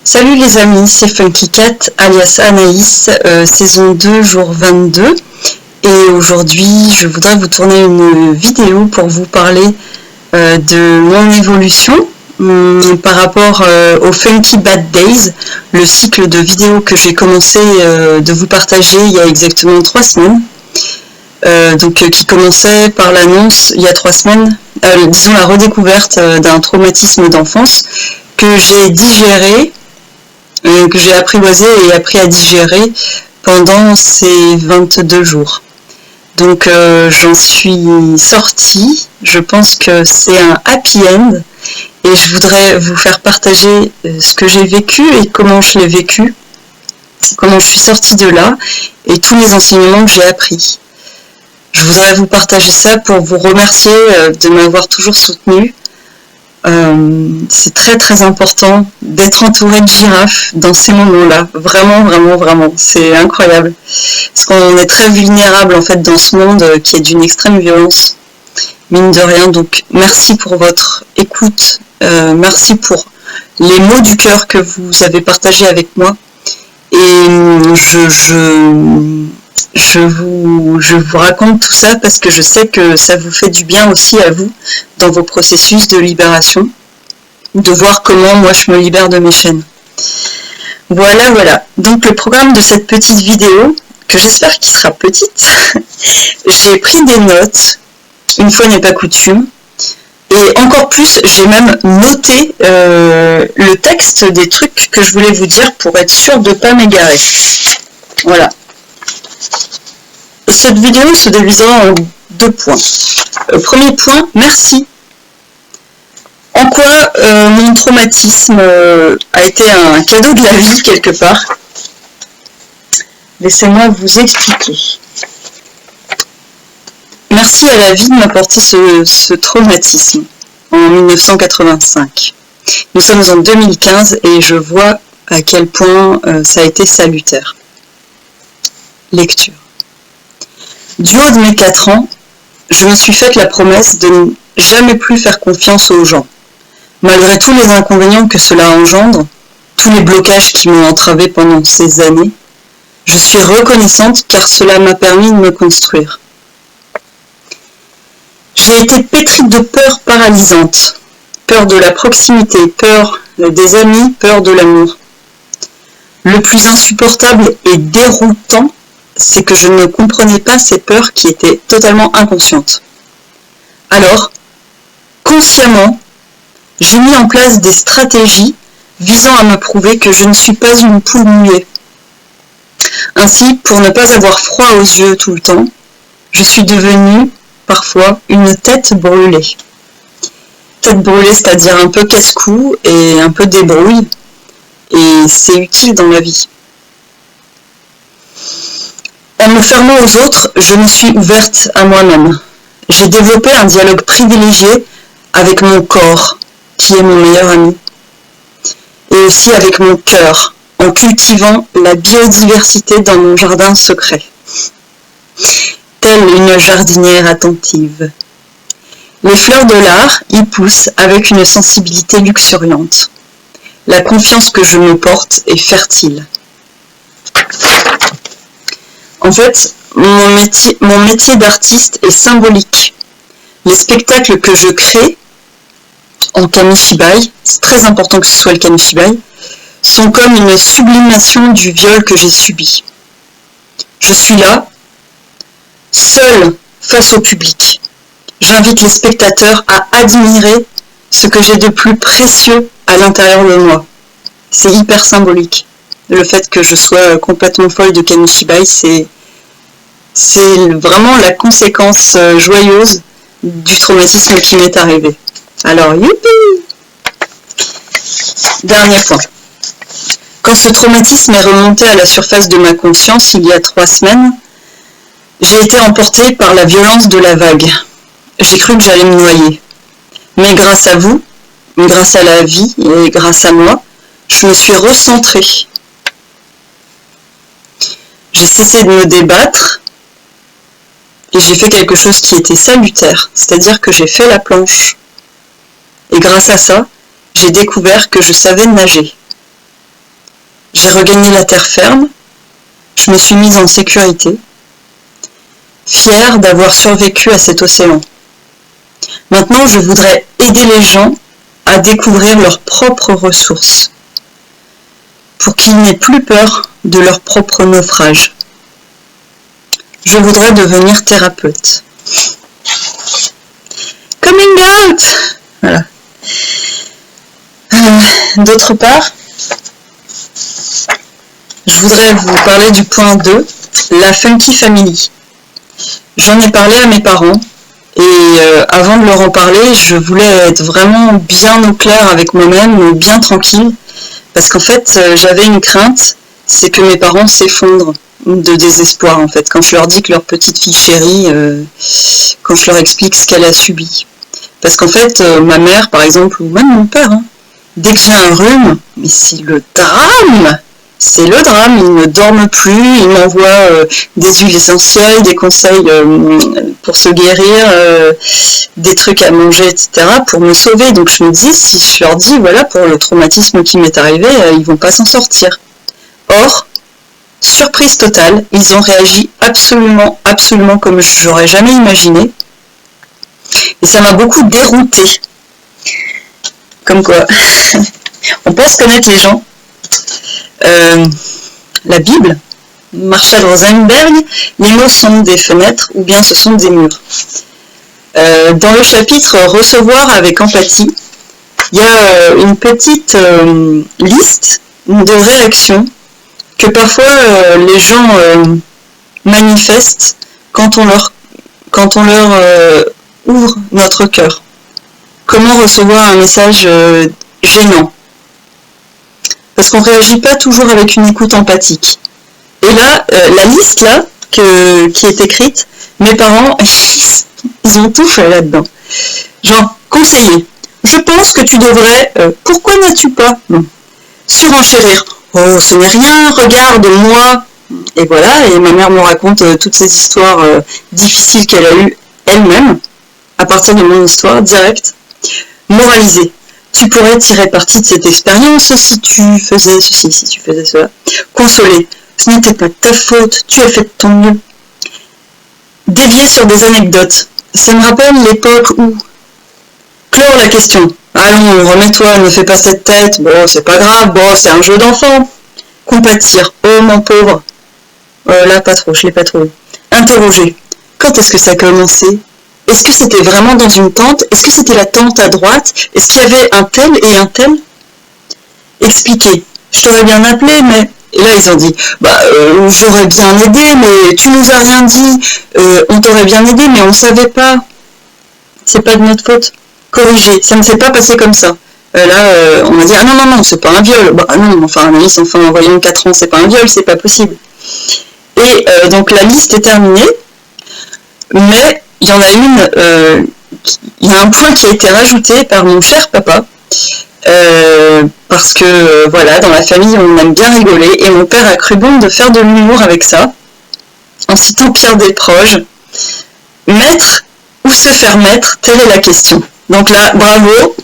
Salut les amis, c'est Funky Cat alias Anaïs, saison 2, jour 22. Et aujourd'hui, je voudrais vous tourner une vidéo pour vous parler de mon évolution par rapport au Funky Bad Days, le cycle de vidéos que j'ai commencé de vous partager il y a exactement 3 semaines. Qui commençait par l'annonce il y a 3 semaines, disons la redécouverte d'un traumatisme d'enfance que j'ai digéré, que j'ai apprivoisé et appris à digérer pendant ces 22 jours. Donc j'en suis sortie, je pense que c'est un happy end et je voudrais vous faire partager ce que j'ai vécu et comment je l'ai vécu, comment je suis sortie de là et tous les enseignements que j'ai appris. Je voudrais vous partager ça pour vous remercier de m'avoir toujours soutenu. C'est très très important d'être entouré de girafes dans ces moments-là. Vraiment, vraiment, vraiment. C'est incroyable. Parce qu'on est très vulnérable en fait dans ce monde qui est d'une extrême violence. Mine de rien. Donc merci pour votre écoute. Merci pour les mots du cœur que vous avez partagés avec moi. Et je vous raconte tout ça parce que je sais que ça vous fait du bien aussi à vous dans vos processus de libération, de voir comment moi je me libère de mes chaînes. Voilà. Donc le programme de cette petite vidéo, que j'espère qu'il sera petite, j'ai pris des notes, une fois n'est pas coutume, et encore plus j'ai même noté le texte des trucs que je voulais vous dire pour être sûre de ne pas m'égarer. Voilà. Cette vidéo se divisera en 2 points. Premier point, merci. En quoi mon traumatisme a été un cadeau de la vie quelque part. Laissez-moi vous expliquer. Merci à la vie de m'apporter ce traumatisme en 1985. Nous sommes en 2015 et je vois à quel point ça a été salutaire. Lecture. Du haut de mes 4 ans, je me suis faite la promesse de ne jamais plus faire confiance aux gens. Malgré tous les inconvénients que cela engendre, tous les blocages qui m'ont entravée pendant ces années, je suis reconnaissante car cela m'a permis de me construire. J'ai été pétrie de peurs paralysantes, peur de la proximité, peur des amis, peur de l'amour. Le plus insupportable et déroutant, c'est que je ne comprenais pas ces peurs qui étaient totalement inconscientes. Alors, consciemment, j'ai mis en place des stratégies visant à me prouver que je ne suis pas une poule mouillée. Ainsi, pour ne pas avoir froid aux yeux tout le temps, je suis devenue, parfois, une tête brûlée. Tête brûlée, c'est-à-dire un peu casse-cou et un peu débrouille, et c'est utile dans la vie. En me fermant aux autres, je me suis ouverte à moi-même. J'ai développé un dialogue privilégié avec mon corps, qui est mon meilleur ami, et aussi avec mon cœur, en cultivant la biodiversité dans mon jardin secret. Telle une jardinière attentive. Les fleurs de l'art y poussent avec une sensibilité luxuriante. La confiance que je me porte est fertile. En fait, mon métier d'artiste est symbolique. Les spectacles que je crée en kamishibai, c'est très important que ce soit le kamishibai, sont comme une sublimation du viol que j'ai subi. Je suis là, seule face au public. J'invite les spectateurs à admirer ce que j'ai de plus précieux à l'intérieur de moi. C'est hyper symbolique. Le fait que je sois complètement folle de kamishibai, c'est vraiment la conséquence joyeuse du traumatisme qui m'est arrivé. Alors, youpi! Dernier point. Quand ce traumatisme est remonté à la surface de ma conscience il y a 3 semaines, j'ai été emportée par la violence de la vague. J'ai cru que j'allais me noyer. Mais grâce à vous, grâce à la vie et grâce à moi, je me suis recentrée. J'ai cessé de me débattre et j'ai fait quelque chose qui était salutaire, c'est-à-dire que j'ai fait la planche. Et grâce à ça, j'ai découvert que je savais nager. J'ai regagné la terre ferme, je me suis mise en sécurité, fière d'avoir survécu à cet océan. Maintenant, je voudrais aider les gens à découvrir leurs propres ressources, pour qu'ils n'aient plus peur de leur propre naufrage. Je voudrais devenir thérapeute. Coming out! Voilà. D'autre part, je voudrais vous parler du point 2, la Funky Family. J'en ai parlé à mes parents et avant de leur en parler, je voulais être vraiment bien au clair avec moi-même, bien tranquille, parce qu'en fait, j'avais une crainte, c'est que mes parents s'effondrent de désespoir en fait, quand je leur dis que leur petite fille chérie, quand je leur explique ce qu'elle a subi. Parce qu'en fait, ma mère par exemple, ou même mon père, dès que j'ai un rhume, mais c'est le drame! C'est le drame, ils ne dorment plus, ils m'envoient des huiles essentielles, des conseils pour se guérir, des trucs à manger, etc. pour me sauver. Donc je me dis, si je leur dis, voilà, pour le traumatisme qui m'est arrivé, ils vont pas s'en sortir. Or, surprise totale, ils ont réagi absolument comme j'aurais jamais imaginé. Et ça m'a beaucoup déroutée. Comme quoi, on pense connaître les gens. La Bible, Marshall Rosenberg, les mots sont des fenêtres ou bien ce sont des murs. Dans le chapitre Recevoir avec empathie, il y a une petite liste de réactions que parfois les gens manifestent quand on leur ouvre notre cœur. Comment recevoir un message gênant? Parce qu'on ne réagit pas toujours avec une écoute empathique. Et là, la liste là, qui est écrite, mes parents, ils ont tout fait là-dedans. Genre, conseiller, je pense que tu devrais, pourquoi n'as-tu pas surenchérir? Oh, ce n'est rien, regarde-moi. Et voilà, et ma mère me raconte toutes ces histoires difficiles qu'elle a eues elle-même, à partir de mon histoire directe. Moraliser. Tu pourrais tirer parti de cette expérience si tu faisais ceci, si tu faisais cela. Consoler. Ce n'était pas ta faute, tu as fait de ton mieux. Dévier sur des anecdotes. Ça me rappelle l'époque où... Clore la question. Allons, remets-toi, ne fais pas cette tête. Bon, c'est pas grave, bon, c'est un jeu d'enfant. Compatir. Oh, mon pauvre. Là, pas trop, je l'ai pas trouvé. Interroger. Quand est-ce que ça a commencé? Est-ce que c'était vraiment dans une tente? Est-ce que c'était la tente à droite? Est-ce qu'il y avait un tel et un tel? Expliquer. Je t'aurais bien appelé, mais... Et là, ils ont dit, j'aurais bien aidé, mais tu nous as rien dit. On t'aurait bien aidé, mais on savait pas. C'est pas de notre faute. Corriger. Ça ne s'est pas passé comme ça. Là, on m'a dit, ah non, c'est pas un viol. Bah non, enfin, Anaïs, enfin, en voyant 4 ans, c'est pas un viol, c'est pas possible. Et donc, la liste est terminée. Mais... il y en a il y a un point qui a été rajouté par mon cher papa, parce que voilà, dans la famille on aime bien rigoler, et mon père a cru bon de faire de l'humour avec ça, en citant Pierre Desproges, mettre ou se faire mettre, telle est la question. Donc là, bravo,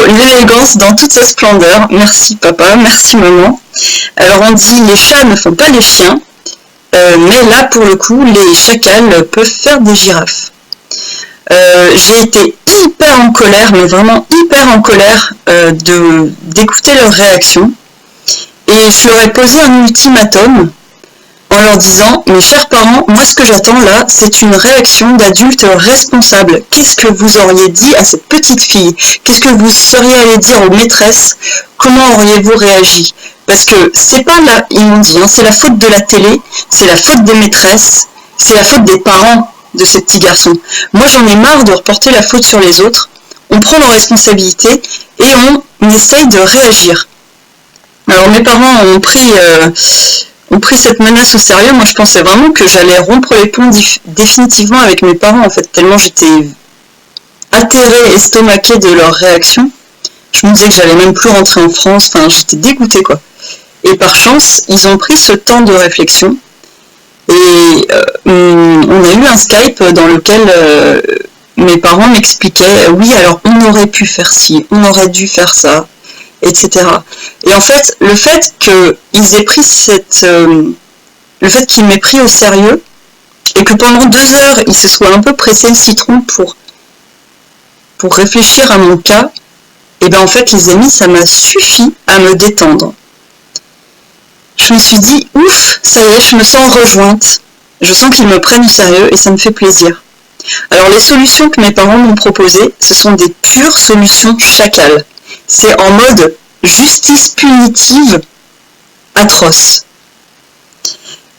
l'élégance dans toute sa splendeur, merci papa, merci maman. Alors on dit, les chats ne font pas les chiens, mais là, pour le coup, les chacals peuvent faire des girafes. J'ai été hyper en colère, mais vraiment hyper en colère d'écouter leurs réactions. Et je leur ai posé un ultimatum en leur disant, mes chers parents, moi ce que j'attends là, c'est une réaction d'adultes responsables. Qu'est-ce que vous auriez dit à cette petite fille? Qu'est-ce que vous seriez allé dire aux maîtresses? Comment auriez-vous réagi? Parce que c'est pas là, ils m'ont dit, c'est la faute de la télé, c'est la faute des maîtresses, c'est la faute des parents de ces petits garçons. Moi j'en ai marre de reporter la faute sur les autres, on prend nos responsabilités et on essaye de réagir. Alors mes parents ont pris cette menace au sérieux. Moi je pensais vraiment que j'allais rompre les ponts définitivement avec mes parents en fait, tellement j'étais atterrée, estomaquée de leur réaction. Je me disais que j'allais même plus rentrer en France, enfin j'étais dégoûtée quoi. Et par chance, ils ont pris ce temps de réflexion et on a eu un Skype dans lequel mes parents m'expliquaient oui alors on aurait pu faire ci, on aurait dû faire ça. etc. Et en fait, le fait qu'ils aient pris le fait qu'ils m'aient pris au sérieux, et que pendant 2 heures, ils se soient un peu pressés le citron pour réfléchir à mon cas, et bien en fait, les amis, ça m'a suffi à me détendre. Je me suis dit, ouf, ça y est, je me sens rejointe. Je sens qu'ils me prennent au sérieux et ça me fait plaisir. Alors les solutions que mes parents m'ont proposées, ce sont des pures solutions chacales. C'est en mode justice punitive atroce.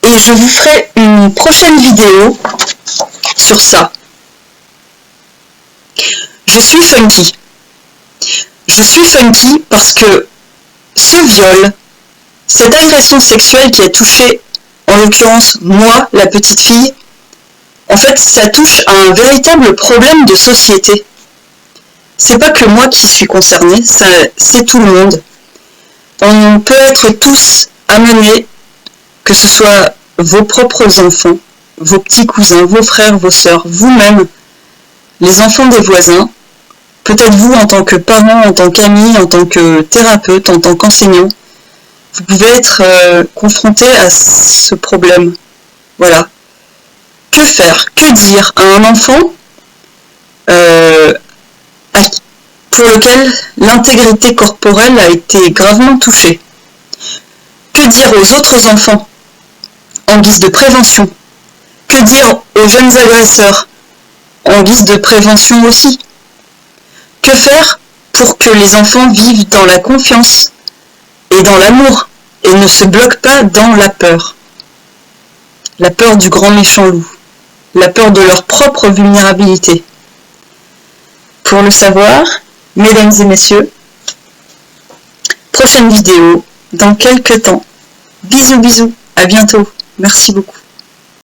Et je vous ferai une prochaine vidéo sur ça. Je suis funky. Je suis funky parce que ce viol, cette agression sexuelle qui a touché, en l'occurrence, moi, la petite fille, en fait, ça touche à un véritable problème de société. C'est pas que moi qui suis concernée, c'est tout le monde. On peut être tous amenés, que ce soit vos propres enfants, vos petits cousins, vos frères, vos sœurs, vous-même, les enfants des voisins, peut-être vous en tant que parent, en tant qu'ami, en tant que thérapeute, en tant qu'enseignant, vous pouvez être confronté à ce problème. Voilà. Que faire? Que dire à un enfant pour lequel l'intégrité corporelle a été gravement touchée? Que dire aux autres enfants en guise de prévention? Que dire aux jeunes agresseurs en guise de prévention aussi? Que faire pour que les enfants vivent dans la confiance et dans l'amour et ne se bloquent pas dans la peur? La peur du grand méchant loup, la peur de leur propre vulnérabilité. Pour le savoir, mesdames et messieurs, prochaine vidéo dans quelques temps. Bisous bisous, à bientôt, merci beaucoup.